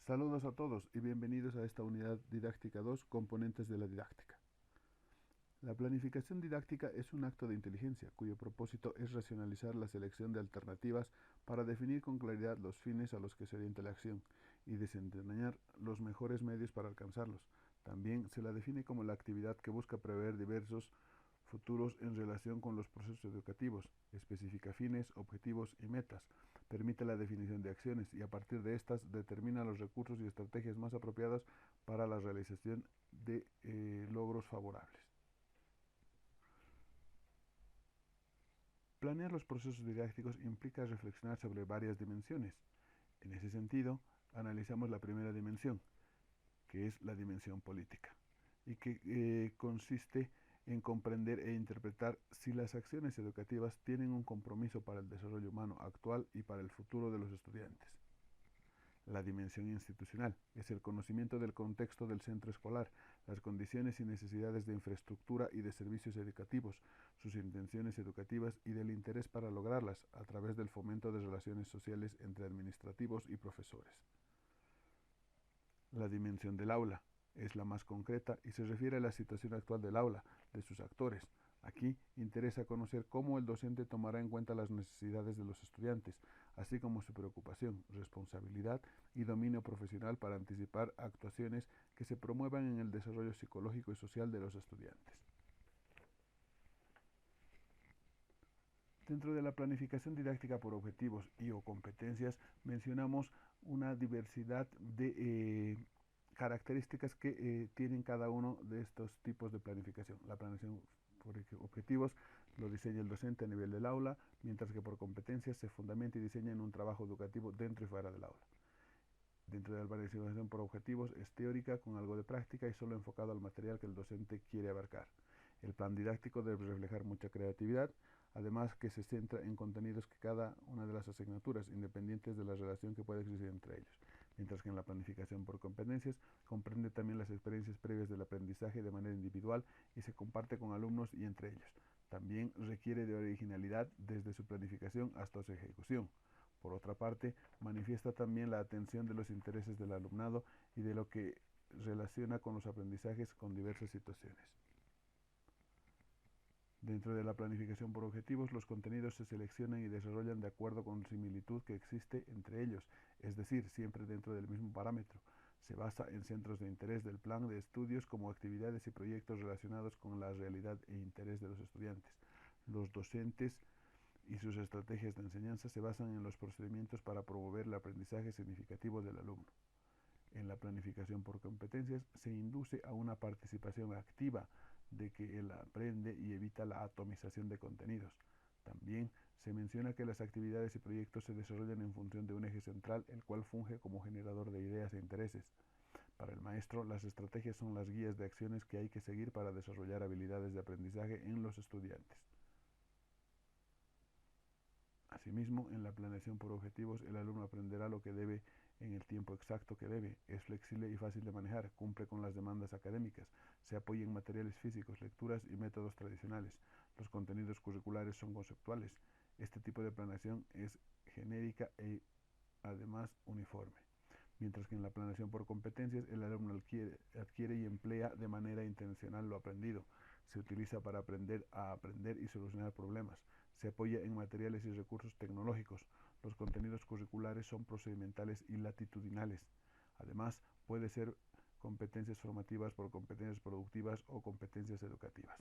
Saludos a todos y bienvenidos a esta unidad didáctica 2, componentes de la didáctica. La planificación didáctica es un acto de inteligencia cuyo propósito es racionalizar la selección de alternativas para definir con claridad los fines a los que se orienta la acción y desentrañar los mejores medios para alcanzarlos. También se la define como la actividad que busca prever diversos futuros en relación con los procesos educativos, especifica fines, objetivos y metas, permite la definición de acciones y a partir de estas determina los recursos y estrategias más apropiadas para la realización de logros favorables. Planear los procesos didácticos implica reflexionar sobre varias dimensiones. En ese sentido, analizamos la primera dimensión, que es la dimensión política, y que consiste en comprender e interpretar si las acciones educativas tienen un compromiso para el desarrollo humano actual y para el futuro de los estudiantes. La dimensión institucional es el conocimiento del contexto del centro escolar, las condiciones y necesidades de infraestructura y de servicios educativos, sus intenciones educativas y del interés para lograrlas a través del fomento de relaciones sociales entre administrativos y profesores. La dimensión del aula es la más concreta y se refiere a la situación actual del aula, de sus actores. Aquí interesa conocer cómo el docente tomará en cuenta las necesidades de los estudiantes, así como su preocupación, responsabilidad y dominio profesional para anticipar actuaciones que se promuevan en el desarrollo psicológico y social de los estudiantes. Dentro de la planificación didáctica por objetivos y o competencias mencionamos una diversidad de características que tienen cada uno de estos tipos de planificación. La planificación por objetivos lo diseña el docente a nivel del aula, mientras que por competencias se fundamenta y diseña en un trabajo educativo dentro y fuera del aula. Dentro de la planificación por objetivos es teórica con algo de práctica y solo enfocado al material que el docente quiere abarcar. El plan didáctico debe reflejar mucha creatividad, además que se centra en contenidos que cada una de las asignaturas, independientes de la relación que pueda existir entre ellos, mientras que en la planificación por competencias comprende también las experiencias previas del aprendizaje de manera individual y se comparte con alumnos y entre ellos. También requiere de originalidad desde su planificación hasta su ejecución. Por otra parte, manifiesta también la atención de los intereses del alumnado y de lo que relaciona con los aprendizajes con diversas situaciones. Dentro de la planificación por objetivos, los contenidos se seleccionan y desarrollan de acuerdo con similitud que existe entre ellos, es decir, siempre dentro del mismo parámetro. Se basa en centros de interés del plan de estudios como actividades y proyectos relacionados con la realidad e interés de los estudiantes. Los docentes y sus estrategias de enseñanza se basan en los procedimientos para promover el aprendizaje significativo del alumno. En la planificación por competencias se induce a una participación activa de que él aprende y evita la atomización de contenidos. También se menciona que las actividades y proyectos se desarrollan en función de un eje central, el cual funge como generador de ideas e intereses. Para el maestro, las estrategias son las guías de acciones que hay que seguir para desarrollar habilidades de aprendizaje en los estudiantes. Asimismo, en la planeación por objetivos, el alumno aprenderá lo que debe en el tiempo exacto que debe, es flexible y fácil de manejar, cumple con las demandas académicas, se apoya en materiales físicos, lecturas y métodos tradicionales. Los contenidos curriculares son conceptuales. Este tipo de planeación es genérica e además uniforme. Mientras que en la planeación por competencias el alumno adquiere y emplea de manera intencional lo aprendido. Se utiliza para aprender a aprender y solucionar problemas. Se apoya en materiales y recursos tecnológicos. Los contenidos curriculares son procedimentales y latitudinales. Además, puede ser competencias formativas por competencias productivas o competencias educativas.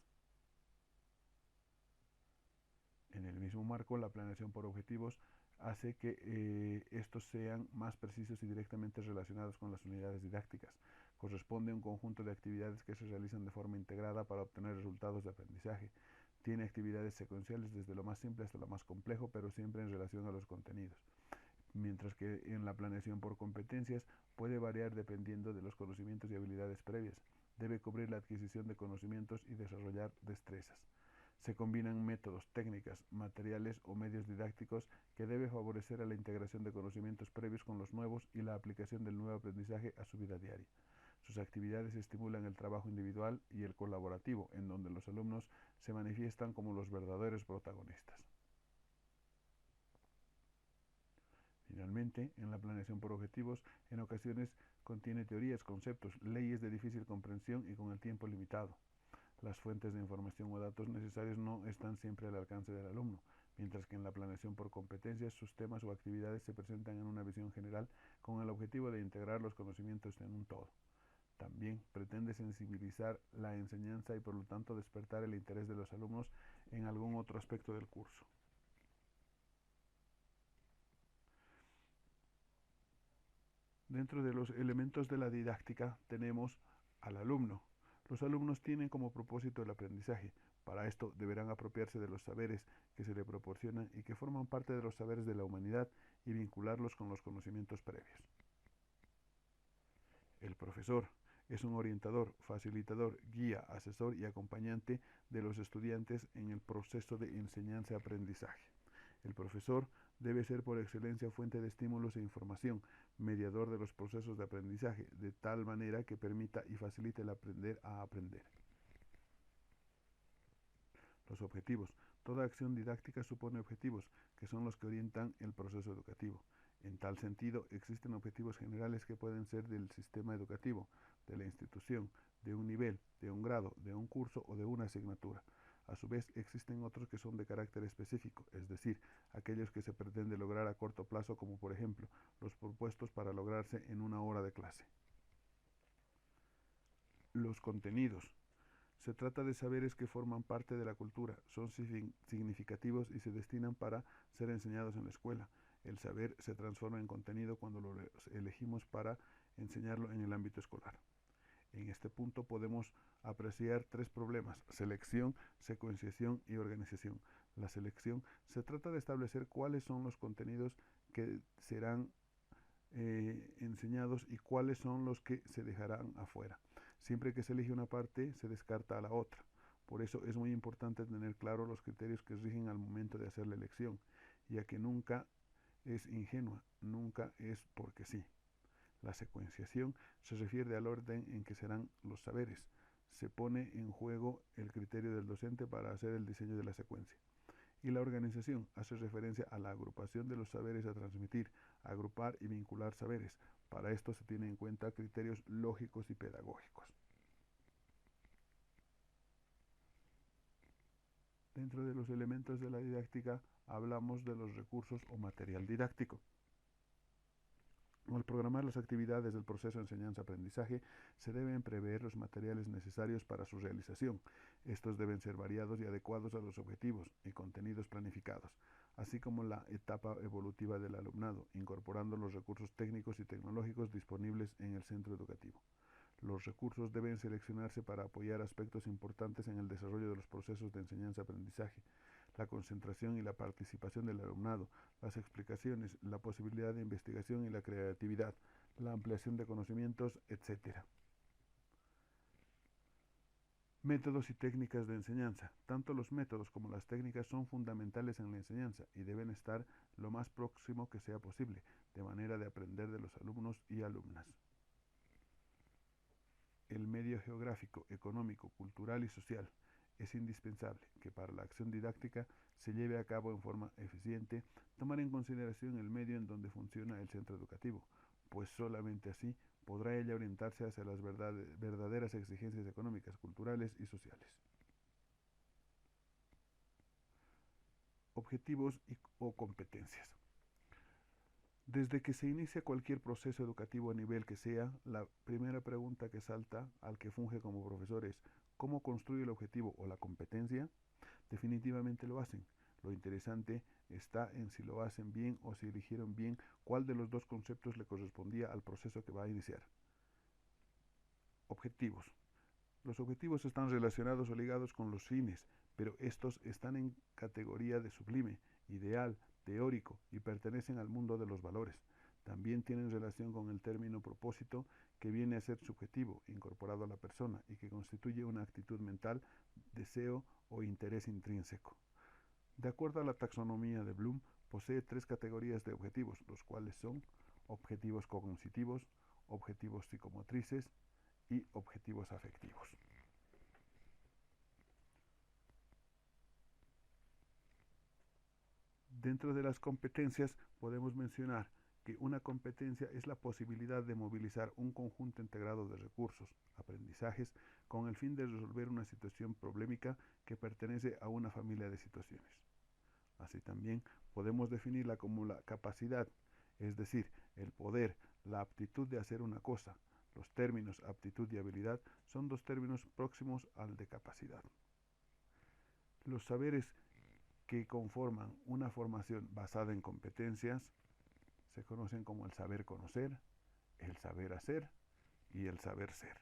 En el mismo marco, la planeación por objetivos hace que estos sean más precisos y directamente relacionados con las unidades didácticas. Corresponde a un conjunto de actividades que se realizan de forma integrada para obtener resultados de aprendizaje. Tiene actividades secuenciales desde lo más simple hasta lo más complejo, pero siempre en relación a los contenidos. Mientras que en la planeación por competencias puede variar dependiendo de los conocimientos y habilidades previas. Debe cubrir la adquisición de conocimientos y desarrollar destrezas. Se combinan métodos, técnicas, materiales o medios didácticos que debe favorecer a la integración de conocimientos previos con los nuevos y la aplicación del nuevo aprendizaje a su vida diaria. Sus actividades estimulan el trabajo individual y el colaborativo, en donde los alumnos se manifiestan como los verdaderos protagonistas. Finalmente, en la planeación por objetivos, en ocasiones contiene teorías, conceptos, leyes de difícil comprensión y con el tiempo limitado. Las fuentes de información o datos necesarios no están siempre al alcance del alumno, mientras que en la planeación por competencias sus temas o actividades se presentan en una visión general con el objetivo de integrar los conocimientos en un todo. También pretende sensibilizar la enseñanza y por lo tanto despertar el interés de los alumnos en algún otro aspecto del curso. Dentro de los elementos de la didáctica tenemos al alumno. Los alumnos tienen como propósito el aprendizaje. Para esto deberán apropiarse de los saberes que se le proporcionan y que forman parte de los saberes de la humanidad y vincularlos con los conocimientos previos. El profesor es un orientador, facilitador, guía, asesor y acompañante de los estudiantes en el proceso de enseñanza-aprendizaje. El profesor debe ser por excelencia fuente de estímulos e información, mediador de los procesos de aprendizaje, de tal manera que permita y facilite el aprender a aprender. Los objetivos. Toda acción didáctica supone objetivos, que son los que orientan el proceso educativo. En tal sentido, existen objetivos generales que pueden ser del sistema educativo, de la institución, de un nivel, de un grado, de un curso o de una asignatura. A su vez, existen otros que son de carácter específico, es decir, aquellos que se pretende lograr a corto plazo, como por ejemplo, los propuestos para lograrse en una hora de clase. Los contenidos. Se trata de saberes que forman parte de la cultura, son significativos y se destinan para ser enseñados en la escuela. El saber se transforma en contenido cuando lo elegimos para enseñarlo en el ámbito escolar. En este punto podemos apreciar tres problemas: selección, secuenciación y organización. La selección se trata de establecer cuáles son los contenidos que serán enseñados y cuáles son los que se dejarán afuera. Siempre que se elige una parte, se descarta a la otra. Por eso es muy importante tener claro los criterios que rigen al momento de hacer la elección, ya que nunca es ingenua, nunca es porque sí. La secuenciación se refiere al orden en que serán los saberes. Se pone en juego el criterio del docente para hacer el diseño de la secuencia. Y la organización hace referencia a la agrupación de los saberes a transmitir, agrupar y vincular saberes. Para esto se tienen en cuenta criterios lógicos y pedagógicos. Dentro de los elementos de la didáctica hablamos de los recursos o material didáctico. Al programar las actividades del proceso de enseñanza-aprendizaje, se deben prever los materiales necesarios para su realización. Estos deben ser variados y adecuados a los objetivos y contenidos planificados, así como la etapa evolutiva del alumnado, incorporando los recursos técnicos y tecnológicos disponibles en el centro educativo. Los recursos deben seleccionarse para apoyar aspectos importantes en el desarrollo de los procesos de enseñanza-aprendizaje: la concentración y la participación del alumnado, las explicaciones, la posibilidad de investigación y la creatividad, la ampliación de conocimientos, etc. Métodos y técnicas de enseñanza. Tanto los métodos como las técnicas son fundamentales en la enseñanza y deben estar lo más próximo que sea posible, de manera de aprender de los alumnos y alumnas. El medio geográfico, económico, cultural y social. Es indispensable que para la acción didáctica se lleve a cabo en forma eficiente, tomar en consideración el medio en donde funciona el centro educativo, pues solamente así podrá ella orientarse hacia las verdaderas exigencias económicas, culturales y sociales. Objetivos o competencias. Desde que se inicia cualquier proceso educativo a nivel que sea, la primera pregunta que salta al que funge como profesor es: ¿cómo construye el objetivo o la competencia? Definitivamente lo hacen. Lo interesante está en si lo hacen bien o si eligieron bien cuál de los dos conceptos le correspondía al proceso que va a iniciar. Objetivos. Los objetivos están relacionados o ligados con los fines, pero estos están en categoría de sublime, ideal, teórico y pertenecen al mundo de los valores. También tienen relación con el término propósito, que viene a ser subjetivo, incorporado a la persona y que constituye una actitud mental, deseo o interés intrínseco. De acuerdo a la taxonomía de Bloom, posee tres categorías de objetivos, los cuales son objetivos cognitivos, objetivos psicomotrices y objetivos afectivos. Dentro de las competencias podemos mencionar que una competencia es la posibilidad de movilizar un conjunto integrado de recursos, aprendizajes, con el fin de resolver una situación problemática que pertenece a una familia de situaciones. Así también podemos definirla como la capacidad, es decir, el poder, la aptitud de hacer una cosa. Los términos aptitud y habilidad son dos términos próximos al de capacidad. Los saberes que conforman una formación basada en competencias se conocen como el saber conocer, el saber hacer y el saber ser.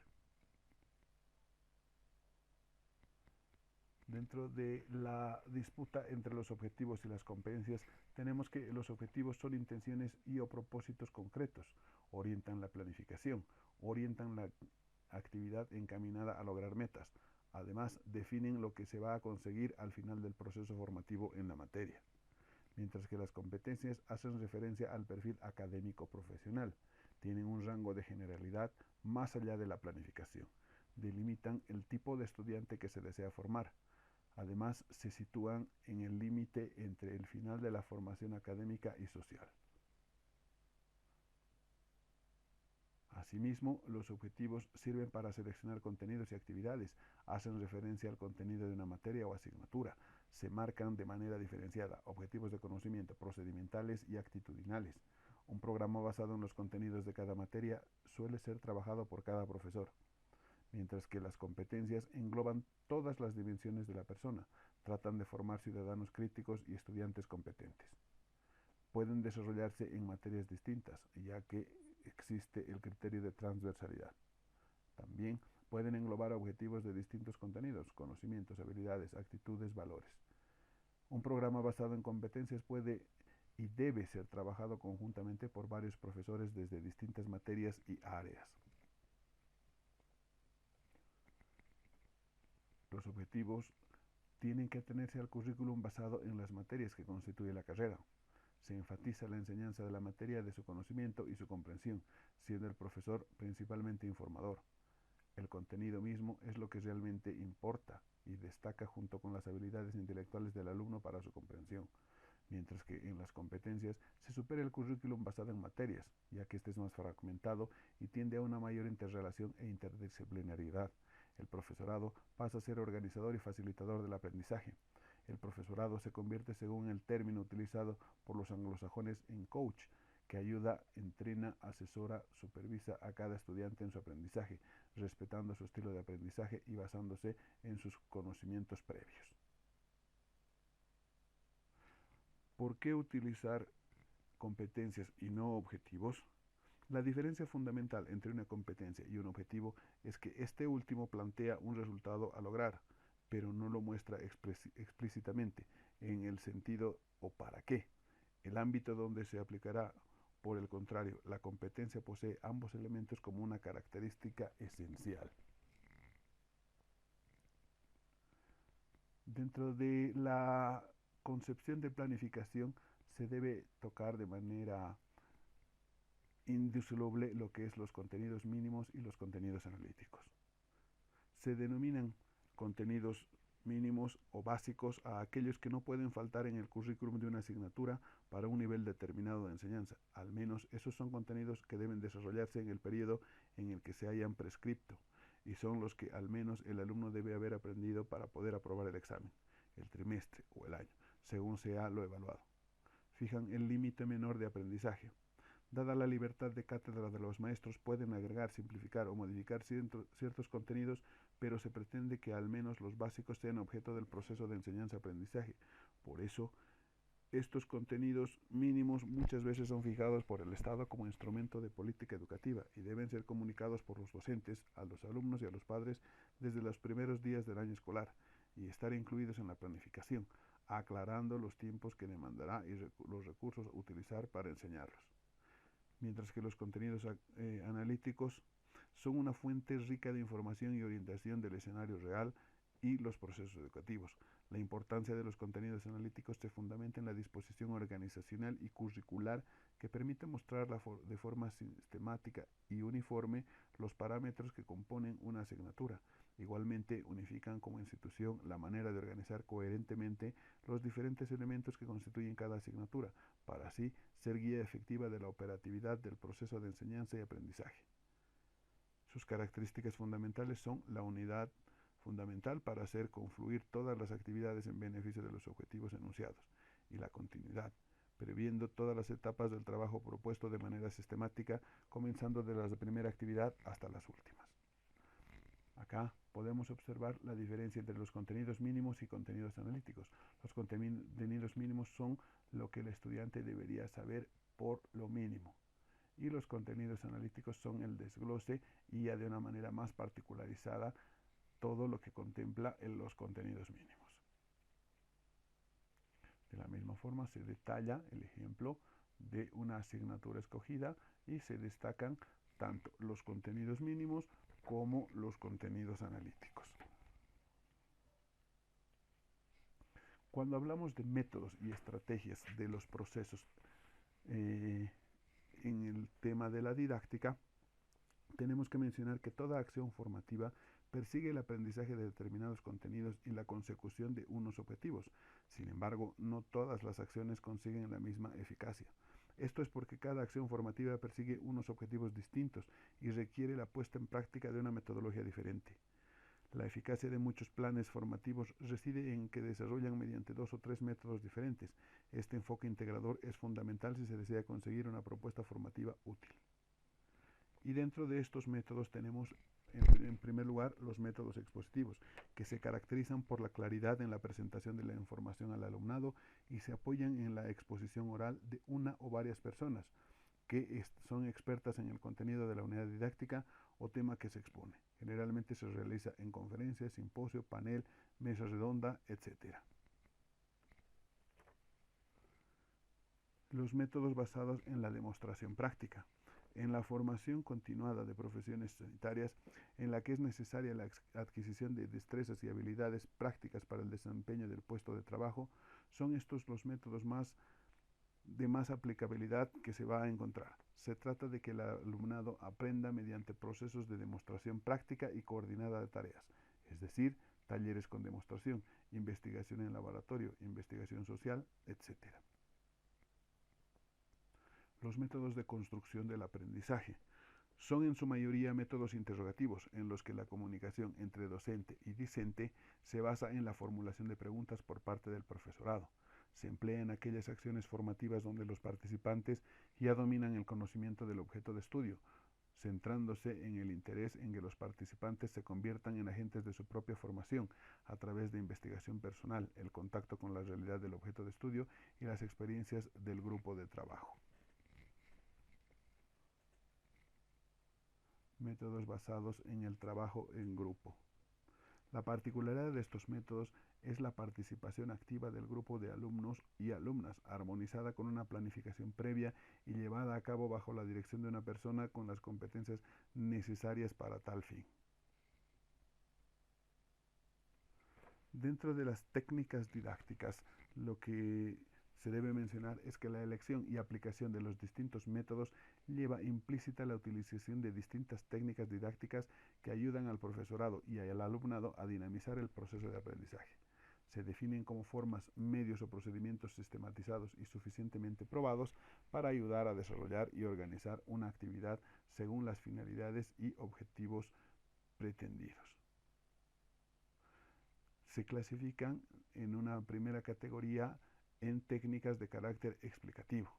Dentro de la disputa entre los objetivos y las competencias, tenemos que los objetivos son intenciones y o propósitos concretos, orientan la planificación, orientan la actividad encaminada a lograr metas. Además, definen lo que se va a conseguir al final del proceso formativo en la materia, mientras que las competencias hacen referencia al perfil académico profesional, tienen un rango de generalidad más allá de la planificación, delimitan el tipo de estudiante que se desea formar. Además, se sitúan en el límite entre el final de la formación académica y social. Asimismo, los objetivos sirven para seleccionar contenidos y actividades, hacen referencia al contenido de una materia o asignatura, se marcan de manera diferenciada objetivos de conocimiento procedimentales y actitudinales. Un programa basado en los contenidos de cada materia suele ser trabajado por cada profesor, mientras que las competencias engloban todas las dimensiones de la persona, tratan de formar ciudadanos críticos y estudiantes competentes. Pueden desarrollarse en materias distintas, ya que existe el criterio de transversalidad. También pueden englobar objetivos de distintos contenidos, conocimientos, habilidades, actitudes, valores. Un programa basado en competencias puede y debe ser trabajado conjuntamente por varios profesores desde distintas materias y áreas. Los objetivos tienen que atenerse al currículum basado en las materias que constituye la carrera. Se enfatiza la enseñanza de la materia de su conocimiento y su comprensión, siendo el profesor principalmente informador. El contenido mismo es lo que realmente importa y destaca junto con las habilidades intelectuales del alumno para su comprensión, mientras que en las competencias se supera el currículum basado en materias, ya que este es más fragmentado y tiende a una mayor interrelación e interdisciplinariedad. El profesorado pasa a ser organizador y facilitador del aprendizaje. El profesorado se convierte, según el término utilizado por los anglosajones, en coach, que ayuda, entrena, asesora, supervisa a cada estudiante en su aprendizaje, respetando su estilo de aprendizaje y basándose en sus conocimientos previos. ¿Por qué utilizar competencias y no objetivos? La diferencia fundamental entre una competencia y un objetivo es que este último plantea un resultado a lograr, pero no lo muestra explícitamente en el sentido o para qué. El ámbito donde se aplicará, por el contrario, la competencia posee ambos elementos como una característica esencial. Dentro de la concepción de planificación se debe tocar de manera indisoluble lo que es los contenidos mínimos y los contenidos analíticos. Se denominan contenidos mínimos o básicos a aquellos que no pueden faltar en el currículum de una asignatura para un nivel determinado de enseñanza. Al menos esos son contenidos que deben desarrollarse en el periodo en el que se hayan prescripto y son los que al menos el alumno debe haber aprendido para poder aprobar el examen, el trimestre o el año, según sea lo evaluado. Fijan el límite menor de aprendizaje. Dada la libertad de cátedra de los maestros, pueden agregar, simplificar o modificar ciertos contenidos, pero se pretende que al menos los básicos sean objeto del proceso de enseñanza-aprendizaje. Por eso, estos contenidos mínimos muchas veces son fijados por el Estado como instrumento de política educativa y deben ser comunicados por los docentes a los alumnos y a los padres desde los primeros días del año escolar y estar incluidos en la planificación, aclarando los tiempos que demandará y los recursos a utilizar para enseñarlos. Mientras que los contenidos analíticos son una fuente rica de información y orientación del escenario real y los procesos educativos. La importancia de los contenidos analíticos se fundamenta en la disposición organizacional y curricular que permite mostrar de forma sistemática y uniforme los parámetros que componen una asignatura. Igualmente, unifican como institución la manera de organizar coherentemente los diferentes elementos que constituyen cada asignatura, para así ser guía efectiva de la operatividad del proceso de enseñanza y aprendizaje. Sus características fundamentales son la unidad fundamental para hacer confluir todas las actividades en beneficio de los objetivos enunciados, y la continuidad, previendo todas las etapas del trabajo propuesto de manera sistemática, comenzando desde la primera actividad hasta las últimas. Acá podemos observar la diferencia entre los contenidos mínimos y contenidos analíticos. Los contenidos mínimos son lo que el estudiante debería saber por lo mínimo, y los contenidos analíticos son el desglose y ya de una manera más particularizada todo lo que contempla en los contenidos mínimos. De la misma forma se detalla el ejemplo de una asignatura escogida y se destacan tanto los contenidos mínimos como los contenidos analíticos. Cuando hablamos de métodos y estrategias de los procesos en el tema de la didáctica, tenemos que mencionar que toda acción formativa persigue el aprendizaje de determinados contenidos y la consecución de unos objetivos. Sin embargo, no todas las acciones consiguen la misma eficacia. Esto es porque cada acción formativa persigue unos objetivos distintos y requiere la puesta en práctica de una metodología diferente. La eficacia de muchos planes formativos reside en que desarrollan mediante 2 o 3 métodos diferentes. Este enfoque integrador es fundamental si se desea conseguir una propuesta formativa útil. Y dentro de estos métodos tenemos en primer lugar los métodos expositivos, que se caracterizan por la claridad en la presentación de la información al alumnado y se apoyan en la exposición oral de una o varias personas que son expertas en el contenido de la unidad didáctica o tema que se expone. Generalmente se realiza en conferencias, simposio, panel, mesa redonda, etc. Los métodos basados en la demostración práctica. En la formación continuada de profesiones sanitarias, en la que es necesaria la adquisición de destrezas y habilidades prácticas para el desempeño del puesto de trabajo, son estos los métodos de más aplicabilidad que se va a encontrar. Se trata de que el alumnado aprenda mediante procesos de demostración práctica y coordinada de tareas, es decir, talleres con demostración, investigación en laboratorio, investigación social, etc. Los métodos de construcción del aprendizaje son en su mayoría métodos interrogativos, en los que la comunicación entre docente y discente se basa en la formulación de preguntas por parte del profesorado. Se emplea en aquellas acciones formativas donde los participantes ya dominan el conocimiento del objeto de estudio, centrándose en el interés en que los participantes se conviertan en agentes de su propia formación a través de investigación personal, el contacto con la realidad del objeto de estudio y las experiencias del grupo de trabajo. Métodos basados en el trabajo en grupo. La particularidad de estos métodos es la participación activa del grupo de alumnos y alumnas, armonizada con una planificación previa y llevada a cabo bajo la dirección de una persona con las competencias necesarias para tal fin. Dentro de las técnicas didácticas, lo que se debe mencionar es que la elección y aplicación de los distintos métodos lleva implícita la utilización de distintas técnicas didácticas que ayudan al profesorado y al alumnado a dinamizar el proceso de aprendizaje. Se definen como formas, medios o procedimientos sistematizados y suficientemente probados para ayudar a desarrollar y organizar una actividad según las finalidades y objetivos pretendidos. Se clasifican en una primera categoría en técnicas de carácter explicativo.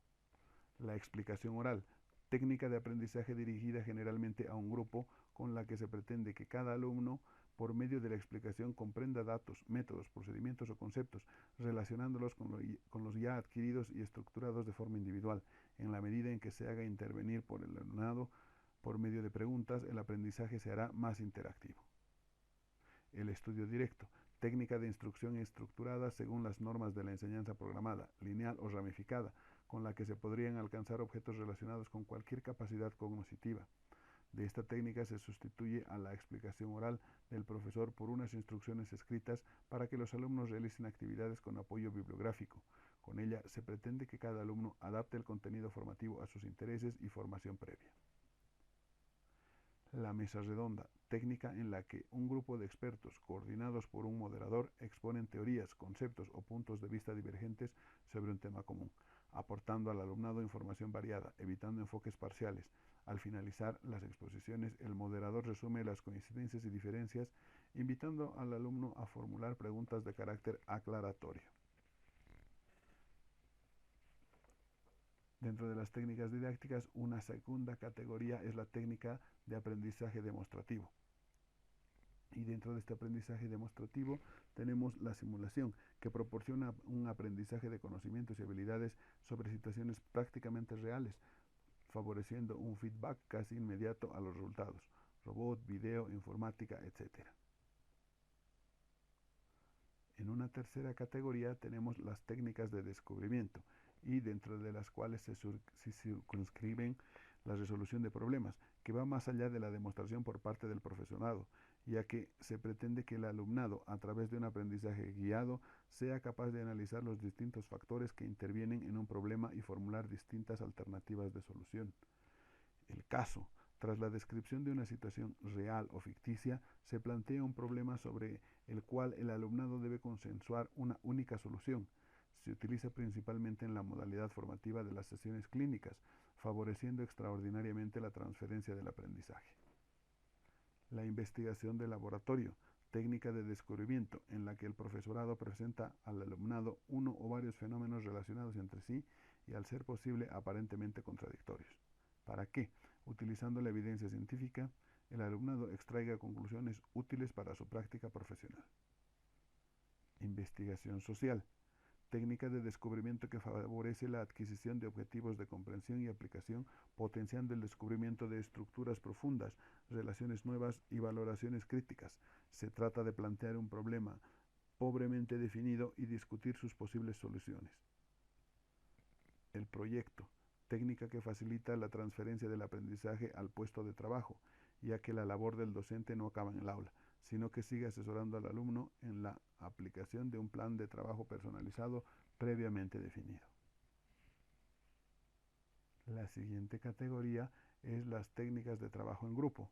La explicación oral, técnica de aprendizaje dirigida generalmente a un grupo con la que se pretende que cada alumno, por medio de la explicación, comprenda datos, métodos, procedimientos o conceptos, relacionándolos con los ya adquiridos y estructurados de forma individual. En la medida en que se haga intervenir por el alumnado por medio de preguntas, el aprendizaje se hará más interactivo. El estudio directo, técnica de instrucción estructurada según las normas de la enseñanza programada, lineal o ramificada, con la que se podrían alcanzar objetos relacionados con cualquier capacidad cognitiva. De esta técnica se sustituye a la explicación oral del profesor por unas instrucciones escritas para que los alumnos realicen actividades con apoyo bibliográfico. Con ella se pretende que cada alumno adapte el contenido formativo a sus intereses y formación previa. La mesa redonda, técnica en la que un grupo de expertos, coordinados por un moderador, exponen teorías, conceptos o puntos de vista divergentes sobre un tema común, aportando al alumnado información variada, evitando enfoques parciales. Al finalizar las exposiciones, el moderador resume las coincidencias y diferencias, invitando al alumno a formular preguntas de carácter aclaratorio. Dentro de las técnicas didácticas, una segunda categoría es la técnica de aprendizaje demostrativo. Y dentro de este aprendizaje demostrativo tenemos la simulación, que proporciona un aprendizaje de conocimientos y habilidades sobre situaciones prácticamente reales, favoreciendo un feedback casi inmediato a los resultados, robot, video, informática, etc. En una tercera categoría tenemos las técnicas de descubrimiento, y dentro de las cuales se circunscriben la resolución de problemas, que va más allá de la demostración por parte del profesorado, ya que se pretende que el alumnado, a través de un aprendizaje guiado, sea capaz de analizar los distintos factores que intervienen en un problema y formular distintas alternativas de solución. El caso. Tras la descripción de una situación real o ficticia, se plantea un problema sobre el cual el alumnado debe consensuar una única solución. Se utiliza principalmente en la modalidad formativa de las sesiones clínicas, favoreciendo extraordinariamente la transferencia del aprendizaje. La investigación de laboratorio, técnica de descubrimiento, en la que el profesorado presenta al alumnado uno o varios fenómenos relacionados entre sí y, al ser posible, aparentemente contradictorios. ¿Para qué? Utilizando la evidencia científica, el alumnado extraiga conclusiones útiles para su práctica profesional. Investigación social, técnica de descubrimiento que favorece la adquisición de objetivos de comprensión y aplicación, potenciando el descubrimiento de estructuras profundas, relaciones nuevas y valoraciones críticas. Se trata de plantear un problema pobremente definido y discutir sus posibles soluciones. El proyecto, técnica que facilita la transferencia del aprendizaje al puesto de trabajo, ya que la labor del docente no acaba en el aula, sino que sigue asesorando al alumno en la aplicación de un plan de trabajo personalizado previamente definido. La siguiente categoría es las técnicas de trabajo en grupo,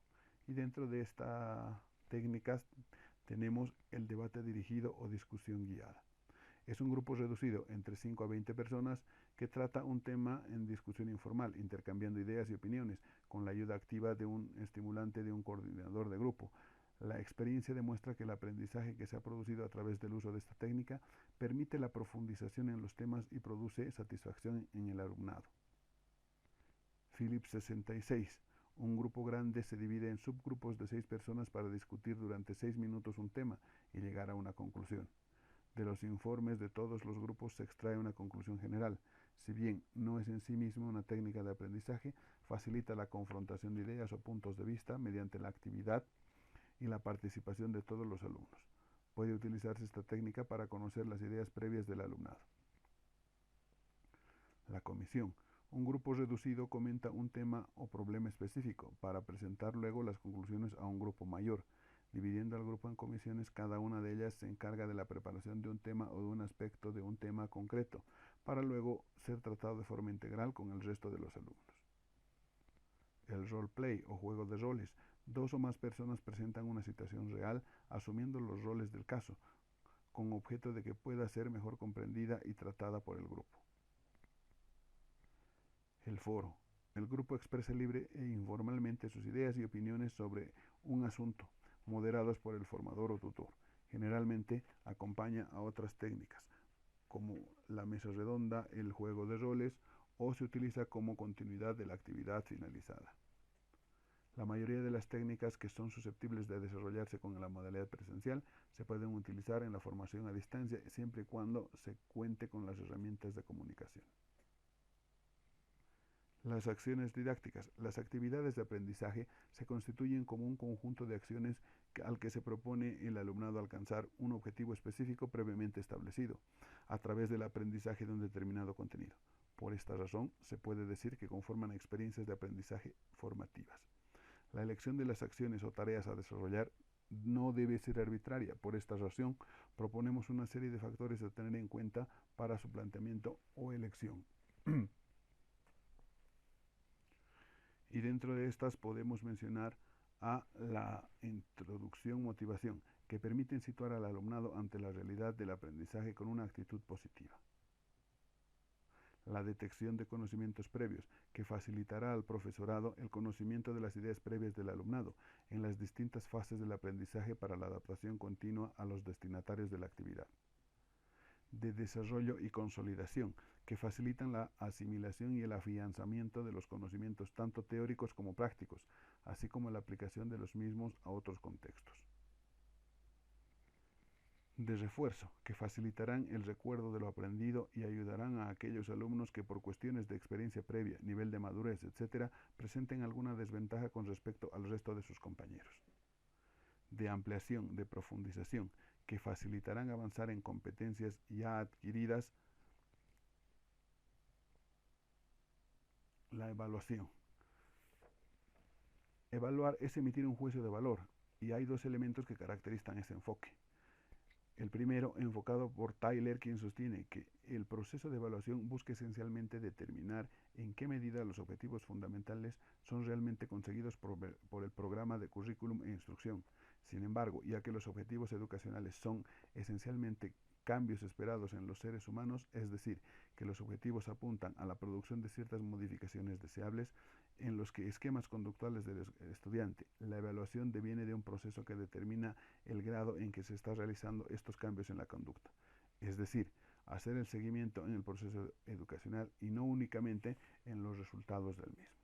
y dentro de estas técnicas tenemos el debate dirigido o discusión guiada. Es un grupo reducido entre 5 a 20 personas que trata un tema en discusión informal, intercambiando ideas y opiniones, con la ayuda activa de un estimulante de un coordinador de grupo. La experiencia demuestra que el aprendizaje que se ha producido a través del uso de esta técnica permite la profundización en los temas y produce satisfacción en el alumnado. Phillips 66. Un grupo grande se divide en subgrupos de 6 personas para discutir durante 6 minutos un tema y llegar a una conclusión. De los informes de todos los grupos se extrae una conclusión general. Si bien no es en sí mismo una técnica de aprendizaje, facilita la confrontación de ideas o puntos de vista mediante la actividad y la participación de todos los alumnos. Puede utilizarse esta técnica para conocer las ideas previas del alumnado. La comisión. Un grupo reducido comenta un tema o problema específico para presentar luego las conclusiones a un grupo mayor. Dividiendo al grupo en comisiones, cada una de ellas se encarga de la preparación de un tema o de un aspecto de un tema concreto, para luego ser tratado de forma integral con el resto de los alumnos. El roleplay o juego de roles. 2 o más personas presentan una situación real, asumiendo los roles del caso, con objeto de que pueda ser mejor comprendida y tratada por el grupo. El foro. El grupo expresa libre e informalmente sus ideas y opiniones sobre un asunto, moderados por el formador o tutor. Generalmente acompaña a otras técnicas, como la mesa redonda, el juego de roles, o se utiliza como continuidad de la actividad finalizada. La mayoría de las técnicas que son susceptibles de desarrollarse con la modalidad presencial se pueden utilizar en la formación a distancia, siempre y cuando se cuente con las herramientas de comunicación. Las acciones didácticas. Las actividades de aprendizaje se constituyen como un conjunto de acciones al que se propone el alumnado alcanzar un objetivo específico previamente establecido, a través del aprendizaje de un determinado contenido. Por esta razón, se puede decir que conforman experiencias de aprendizaje formativas. La elección de las acciones o tareas a desarrollar no debe ser arbitraria. Por esta razón, proponemos una serie de factores a tener en cuenta para su planteamiento o elección. Y dentro de estas podemos mencionar a la introducción-motivación, que permiten situar al alumnado ante la realidad del aprendizaje con una actitud positiva. La detección de conocimientos previos, que facilitará al profesorado el conocimiento de las ideas previas del alumnado en las distintas fases del aprendizaje para la adaptación continua a los destinatarios de la actividad. De desarrollo y consolidación, que facilitan la asimilación y el afianzamiento de los conocimientos tanto teóricos como prácticos, así como la aplicación de los mismos a otros contextos. De refuerzo, que facilitarán el recuerdo de lo aprendido y ayudarán a aquellos alumnos que por cuestiones de experiencia previa, nivel de madurez, etc., presenten alguna desventaja con respecto al resto de sus compañeros. De ampliación, de profundización, que facilitarán avanzar en competencias ya adquiridas. La evaluación. Evaluar es emitir un juicio de valor, y hay dos elementos que caracterizan ese enfoque. El primero, enfocado por Tyler, quien sostiene que el proceso de evaluación busca esencialmente determinar en qué medida los objetivos fundamentales son realmente conseguidos por el programa de currículum e instrucción. Sin embargo, ya que los objetivos educacionales son esencialmente cambios esperados en los seres humanos, es decir, que los objetivos apuntan a la producción de ciertas modificaciones deseables en los que esquemas conductuales del estudiante, la evaluación deviene de un proceso que determina el grado en que se está realizando estos cambios en la conducta, es decir, hacer el seguimiento en el proceso educacional y no únicamente en los resultados del mismo.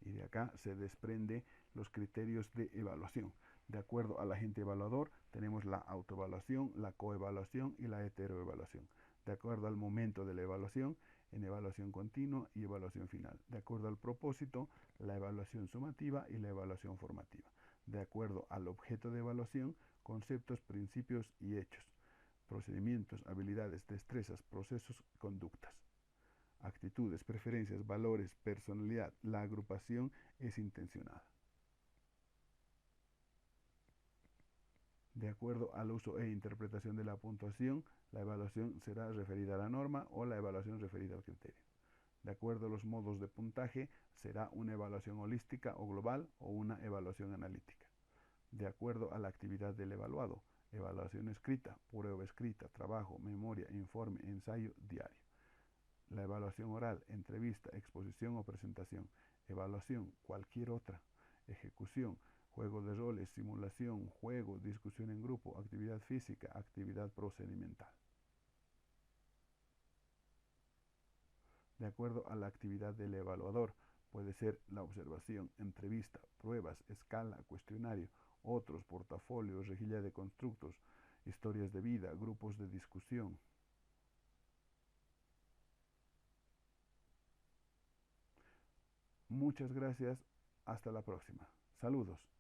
Y de acá se desprende los criterios de evaluación. De acuerdo al agente evaluador, tenemos la autoevaluación, la coevaluación y la heteroevaluación. De acuerdo al momento de la evaluación, en evaluación continua y evaluación final. De acuerdo al propósito, la evaluación sumativa y la evaluación formativa. De acuerdo al objeto de evaluación, conceptos, principios y hechos. Procedimientos, habilidades, destrezas, procesos, conductas. Actitudes, preferencias, valores, personalidad. La agrupación es intencionada. De acuerdo al uso e interpretación de la puntuación, la evaluación será referida a la norma o la evaluación referida al criterio. De acuerdo a los modos de puntaje, será una evaluación holística o global o una evaluación analítica. De acuerdo a la actividad del evaluado, evaluación escrita, prueba escrita, trabajo, memoria, informe, ensayo, diario. La evaluación oral, entrevista, exposición o presentación. Evaluación, cualquier otra. Ejecución, juego de roles, simulación, juego, discusión en grupo, actividad física, actividad procedimental. De acuerdo a la actividad del evaluador, puede ser la observación, entrevista, pruebas, escala, cuestionario, otros, portafolios, rejilla de constructos, historias de vida, grupos de discusión. Muchas gracias, hasta la próxima. Saludos.